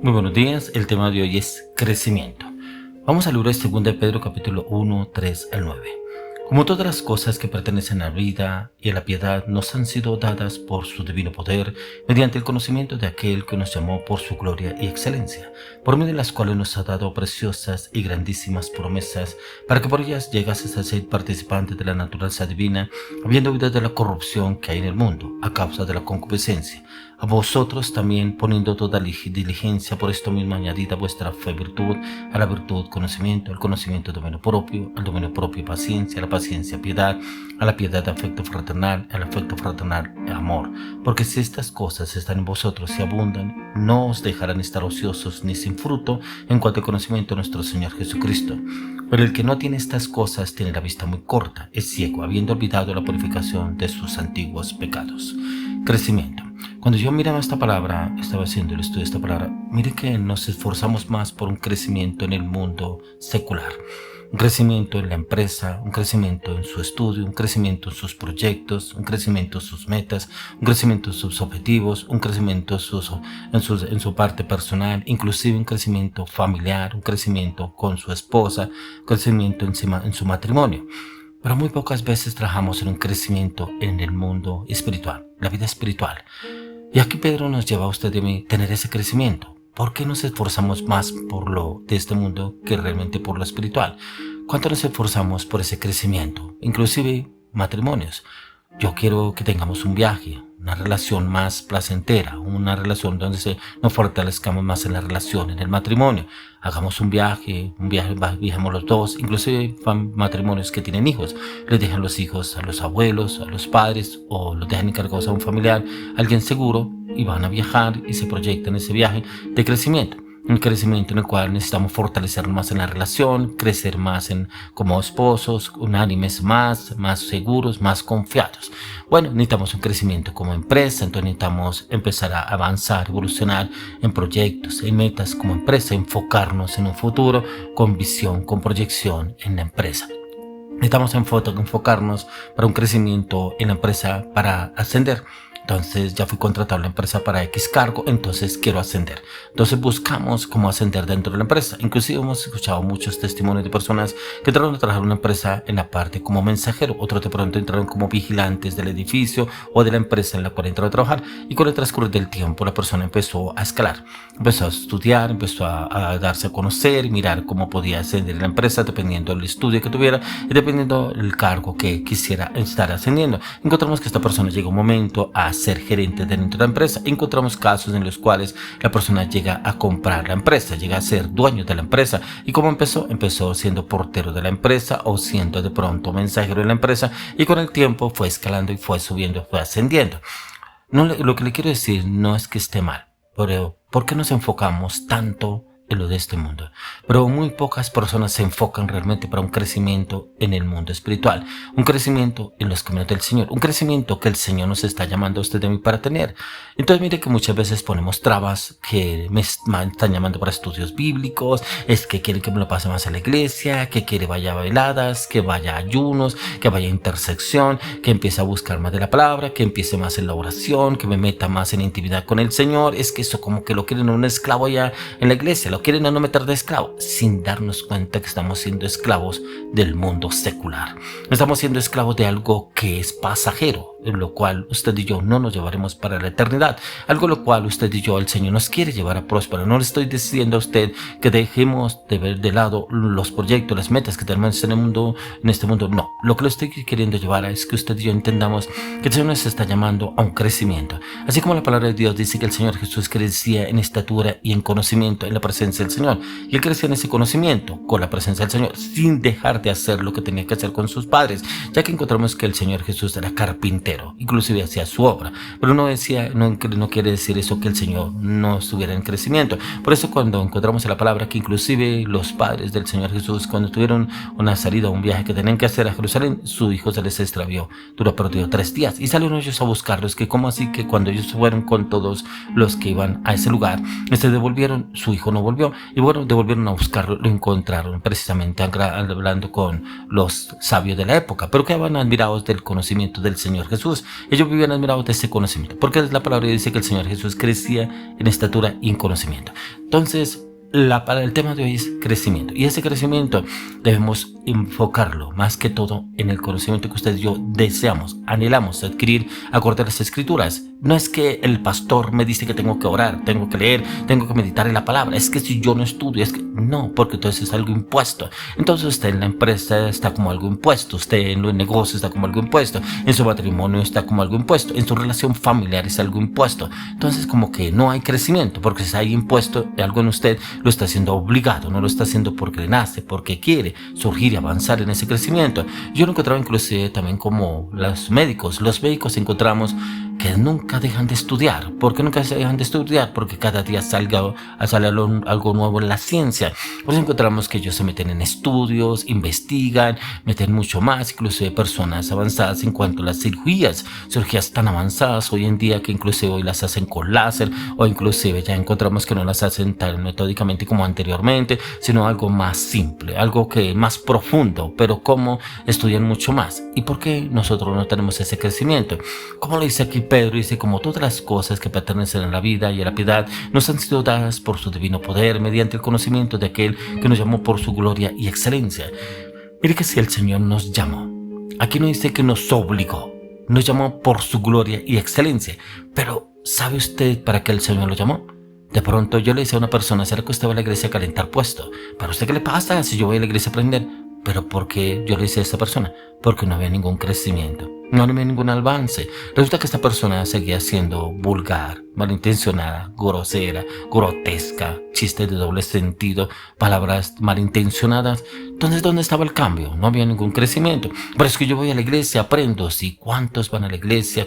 Muy buenos días, el tema de hoy es crecimiento. Vamos al libro de 2 de Pedro capítulo 1, 3 al 9. Como todas las cosas que pertenecen a la vida y a la piedad nos han sido dadas por su divino poder, mediante el conocimiento de aquel que nos llamó por su gloria y excelencia, por medio de las cuales nos ha dado preciosas y grandísimas promesas, para que por ellas llegases a ser participantes de la naturaleza divina, habiendo huido de la corrupción que hay en el mundo, a causa de la concupiscencia. A vosotros también, poniendo toda diligencia, por esto mismo añadid a vuestra fe virtud, a la virtud conocimiento, al conocimiento dominio propio, al dominio propio paciencia, a la paciencia piedad, a la piedad afecto fraternal, al afecto fraternal amor. Porque si estas cosas están en vosotros y abundan, no os dejarán estar ociosos ni sin fruto en cuanto al conocimiento de nuestro Señor Jesucristo. Pero el que no tiene estas cosas tiene la vista muy corta, es ciego, habiendo olvidado la purificación de sus antiguos pecados. Crecimiento. Cuando yo miraba esta palabra, estaba haciendo el estudio de esta palabra, mire que nos esforzamos más por un crecimiento en el mundo secular. Un crecimiento en la empresa, un crecimiento en su estudio, un crecimiento en sus proyectos, un crecimiento en sus metas, un crecimiento en sus objetivos, un crecimiento en su parte personal, inclusive un crecimiento familiar, un crecimiento con su esposa, un crecimiento en su matrimonio. Pero muy pocas veces trabajamos en un crecimiento en el mundo espiritual, la vida espiritual. Y aquí Pedro nos lleva a usted y a mí a tener ese crecimiento. ¿Por qué nos esforzamos más por lo de este mundo que realmente por lo espiritual? ¿Cuánto nos esforzamos por ese crecimiento? Inclusive matrimonios. Yo quiero que tengamos un viaje, una relación más placentera, una relación donde nos fortalezcamos más en la relación, en el matrimonio. Hagamos un viaje, viajemos los dos, inclusive matrimonios que tienen hijos. Les dejan los hijos a los abuelos, a los padres, o los dejan encargados a un familiar, alguien seguro, y van a viajar y se proyectan ese viaje de crecimiento. Un crecimiento en el cual necesitamos fortalecernos más en la relación, crecer más como esposos, unánimes más seguros, más confiados. Bueno, necesitamos un crecimiento como empresa, entonces necesitamos empezar a avanzar, evolucionar en proyectos, en metas como empresa, enfocarnos en un futuro con visión, con proyección en la empresa. Necesitamos enfocarnos para un crecimiento en la empresa para ascender. Entonces ya fui contratado a la empresa para X cargo, entonces quiero ascender. Entonces buscamos cómo ascender dentro de la empresa. Inclusive hemos escuchado muchos testimonios de personas que entraron a trabajar en una empresa en la parte como mensajero. Otros de pronto entraron como vigilantes del edificio o de la empresa en la cual entraron a trabajar. Y con el transcurso del tiempo la persona empezó a escalar. Empezó a estudiar, empezó a darse a conocer, mirar cómo podía ascender en la empresa dependiendo del estudio que tuviera y dependiendo del cargo que quisiera estar ascendiendo. Encontramos que esta persona llega un momento a ser gerente dentro de la empresa. Encontramos casos en los cuales la persona llega a comprar la empresa, llega a ser dueño de la empresa. ¿Y cómo empezó? Empezó siendo portero de la empresa o siendo de pronto mensajero de la empresa, y con el tiempo fue escalando y fue subiendo, fue ascendiendo. Lo que le quiero decir no es que esté mal, pero ¿por qué nos enfocamos tanto en lo de este mundo? Pero muy pocas personas se enfocan realmente para un crecimiento en el mundo espiritual, un crecimiento en los caminos del Señor, un crecimiento que el Señor nos está llamando a usted y a mí para tener. Entonces mire que muchas veces ponemos trabas, que me están llamando para estudios bíblicos, es que quieren que me lo pase más a la iglesia, que quiere vaya a veladas, que vaya a ayunos, que vaya a intersección, que empiece a buscar más de la palabra, que empiece más en la oración, que me meta más en intimidad con el Señor. Es que eso como que lo quieren un esclavo allá en la iglesia, lo quieren a no meter de esclavo, sin darnos cuenta que estamos siendo esclavos del mundo secular. Estamos siendo esclavos de algo que es pasajero, en lo cual usted y yo no nos llevaremos para la eternidad, algo lo cual usted y yo, el Señor nos quiere llevar a próspero. No le estoy diciendo a usted que dejemos de ver de lado los proyectos, las metas que tenemos en este mundo, no. Lo que le estoy queriendo llevar es que usted y yo entendamos que el Señor nos está llamando a un crecimiento, así como la palabra de Dios dice que el Señor Jesús crecía en estatura y en conocimiento en la presencia del Señor, y él crecía en ese conocimiento con la presencia del Señor sin dejar de hacer lo que tenía que hacer con sus padres, ya que encontramos que el Señor Jesús era carpintero, inclusive hacía su obra, pero no quiere decir eso que el Señor no estuviera en crecimiento. Por eso cuando encontramos en la palabra que inclusive los padres del Señor Jesús, cuando tuvieron una salida, un viaje que tenían que hacer a Jerusalén, su hijo se les extravió, duró perdido 3 días y salieron ellos a buscarlos, que como así que cuando ellos fueron con todos los que iban a ese lugar, se devolvieron, su hijo no volvió, y bueno, devolvieron a buscarlo, lo encontraron precisamente hablando con los sabios de la época, pero quedaban admirados del conocimiento del Señor Jesús. Jesús. Ellos vivían admirados de ese conocimiento, porque la palabra dice que el Señor Jesús crecía en estatura y en conocimiento. Entonces, el tema de hoy es crecimiento, y ese crecimiento debemos enfocarlo más que todo en el conocimiento que usted y yo deseamos, anhelamos adquirir acorde a las Escrituras. No es que el pastor me dice que tengo que orar, tengo que leer, tengo que meditar en la palabra. Es que si yo no estudio, es que no, porque entonces es algo impuesto. Entonces usted en la empresa está como algo impuesto, usted en el negocio está como algo impuesto, en su matrimonio está como algo impuesto, en su relación familiar es algo impuesto. Entonces como que no hay crecimiento, porque si hay impuesto algo en usted, lo está haciendo obligado, no lo está haciendo porque le nace, porque quiere surgir y avanzar en ese crecimiento. Yo lo encontraba inclusive también como los médicos encontramos que nunca dejan de estudiar. ¿Por qué nunca se dejan de estudiar? Porque cada día sale algo nuevo en la ciencia. Por eso encontramos que ellos se meten en estudios, investigan, meten mucho más, inclusive personas avanzadas en cuanto a las cirugías tan avanzadas hoy en día que inclusive hoy las hacen con láser, o inclusive ya encontramos que no las hacen tan metódicamente como anteriormente, sino algo más simple, algo que más profundo, pero como estudian mucho más. ¿Y por qué nosotros no tenemos ese crecimiento? Como lo dice aquí Pedro, dice: como todas las cosas que pertenecen a la vida y a la piedad nos han sido dadas por su divino poder mediante el conocimiento de aquel que nos llamó por su gloria y excelencia. Mire que si el Señor nos llamó, aquí no dice que nos obligó, nos llamó por su gloria y excelencia. Pero ¿sabe usted para qué el Señor lo llamó? De pronto yo le decía a una persona: ¿será que usted va a la iglesia a calentar puesto? ¿Pero usted qué le pasa si yo voy a la iglesia a aprender? Pero ¿por qué yo le decía a esta persona? Porque no había ningún crecimiento, no había ningún avance. Resulta que esta persona seguía siendo vulgar, malintencionada, grosera, grotesca, chistes de doble sentido, palabras malintencionadas. Entonces, ¿dónde estaba el cambio? No había ningún crecimiento. Pero es que yo voy a la iglesia, aprendo. ¿Sí? ¿Cuántos van a la iglesia?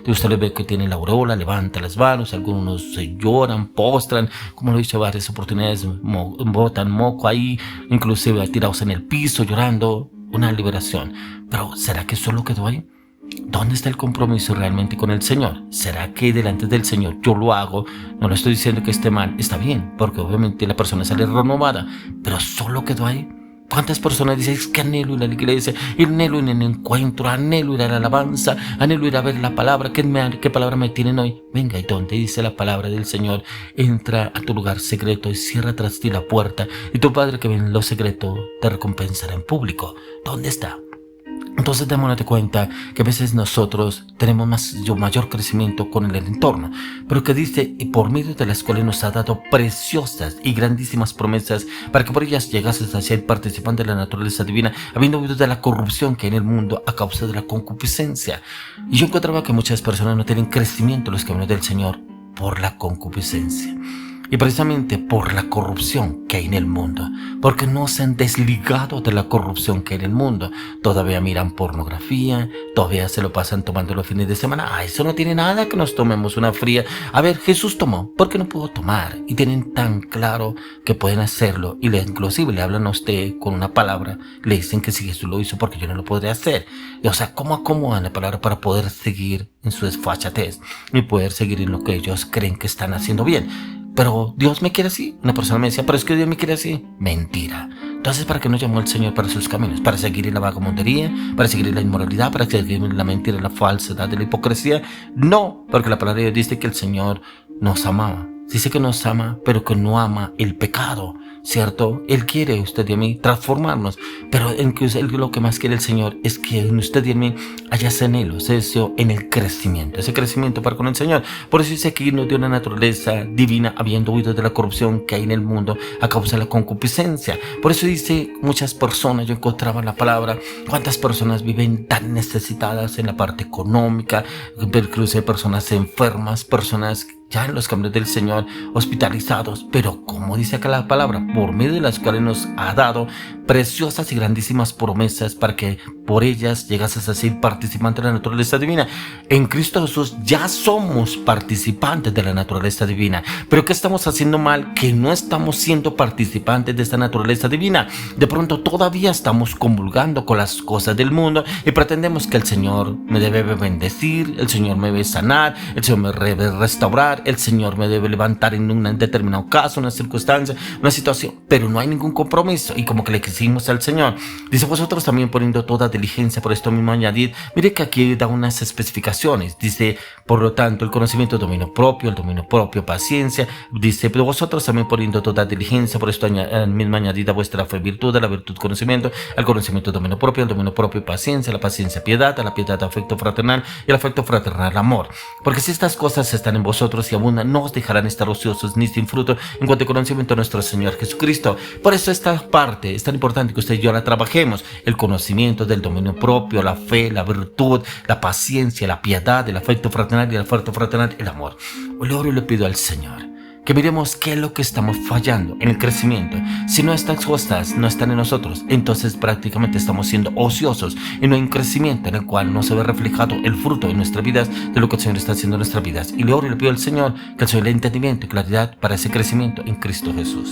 Usted le ve que tiene la aureola, levanta las manos, algunos se lloran, postran, como lo he dicho varias oportunidades, botan moco ahí, inclusive tirados en el piso, llorando. Una liberación. Pero ¿será que solo quedó ahí? ¿Dónde está el compromiso realmente con el Señor? ¿Será que delante del Señor yo lo hago? No le estoy diciendo que esté mal, está bien, porque obviamente la persona sale renovada, pero solo quedó ahí. ¿Cuántas personas dicen: es que anhelo ir a la iglesia, anhelo ir en el encuentro, anhelo ir a la alabanza, anhelo ir a ver la palabra? ¿Qué palabra me tienen hoy? Venga, ¿y dónde dice la palabra del Señor? Entra a tu lugar secreto y cierra tras ti la puerta, y tu Padre que ve en lo secreto te recompensará en público. ¿Dónde está? Entonces démonos cuenta que a veces nosotros tenemos mayor crecimiento con el entorno, pero que dice: y por medio de las cuales nos ha dado preciosas y grandísimas promesas, para que por ellas llegases a ser participante de la naturaleza divina, habiendo huido de la corrupción que hay en el mundo a causa de la concupiscencia. Y yo encontraba que muchas personas no tienen crecimiento en los caminos del Señor por la concupiscencia. Y precisamente por la corrupción que hay en el mundo, porque no se han desligado de la corrupción que hay en el mundo. Todavía miran pornografía, todavía se lo pasan tomando los fines de semana. Eso no tiene nada que nos tomemos una fría. A ver, Jesús tomó, ¿por qué no pudo tomar? Y tienen tan claro que pueden hacerlo, y inclusive le hablan a usted con una palabra, le dicen que si Jesús lo hizo, porque yo no lo podré hacer. O sea, ¿cómo acomodan la palabra para poder seguir en su desfachatez y poder seguir en lo que ellos creen que están haciendo bien? Pero Dios me quiere así. Una persona me decía: pero es que Dios me quiere así. Mentira. Entonces, ¿para qué nos llamó el Señor para sus caminos? ¿Para seguir en la vagabundería? ¿Para seguir en la inmoralidad? ¿Para seguir en la mentira, la falsedad, de la hipocresía? No, porque la palabra de Dios dice que el Señor nos amaba. Dice que nos ama, pero que no ama el pecado, ¿cierto? Él quiere, usted y a mí, transformarnos, pero lo que más quiere el Señor es que en usted y en mí haya ese anhelo, ese deseo en el crecimiento, ese crecimiento para con el Señor. Por eso dice que irnos de una naturaleza divina, habiendo huido de la corrupción que hay en el mundo a causa de la concupiscencia. Por eso dice muchas personas, yo encontraba en la palabra, cuántas personas viven tan necesitadas en la parte económica, incluso personas enfermas, personas ya en los caminos del Señor, hospitalizados, pero como dice acá la palabra, por medio de las cuales nos ha dado preciosas y grandísimas promesas para que por ellas llegases a ser participante de la naturaleza divina. En Cristo Jesús ya somos participantes de la naturaleza divina. Pero ¿qué estamos haciendo mal? Que no estamos siendo participantes de esta naturaleza divina. De pronto todavía estamos comulgando con las cosas del mundo y pretendemos que el Señor me debe bendecir, el Señor me debe sanar, el Señor me debe restaurar, levantar, el Señor me debe levantar en un determinado caso, una circunstancia, una situación, pero no hay ningún compromiso y como que le exigimos al Señor. Dice, vosotros también poniendo toda diligencia, por esto mismo añadid. Mire que aquí da unas especificaciones. Dice, por lo tanto, el conocimiento, dominio propio, paciencia. Dice, pero vosotros también poniendo toda diligencia, por esto mismo añadid a vuestra fe virtud, a la virtud conocimiento, al conocimiento dominio propio paciencia, a la paciencia piedad, a la piedad afecto fraternal y al afecto fraternal amor. Porque si estas cosas están en vosotros y abundan, no os dejarán estar ociosos ni sin fruto en cuanto al conocimiento de nuestro Señor Jesucristo. Por eso esta parte es tan importante que usted y yo la trabajemos. El conocimiento del dominio propio, la fe, la virtud, la paciencia, la piedad, el afecto fraternal y el afecto fraternal, el amor. Le oro y le pido al Señor que miremos qué es lo que estamos fallando en el crecimiento. Si no estas cosas no están en nosotros, entonces prácticamente estamos siendo ociosos y no hay un crecimiento en el cual no se ve reflejado el fruto en nuestras vidas de lo que el Señor está haciendo en nuestras vidas. Y le oro y le pido al Señor que el Señor le dé entendimiento y claridad para ese crecimiento en Cristo Jesús.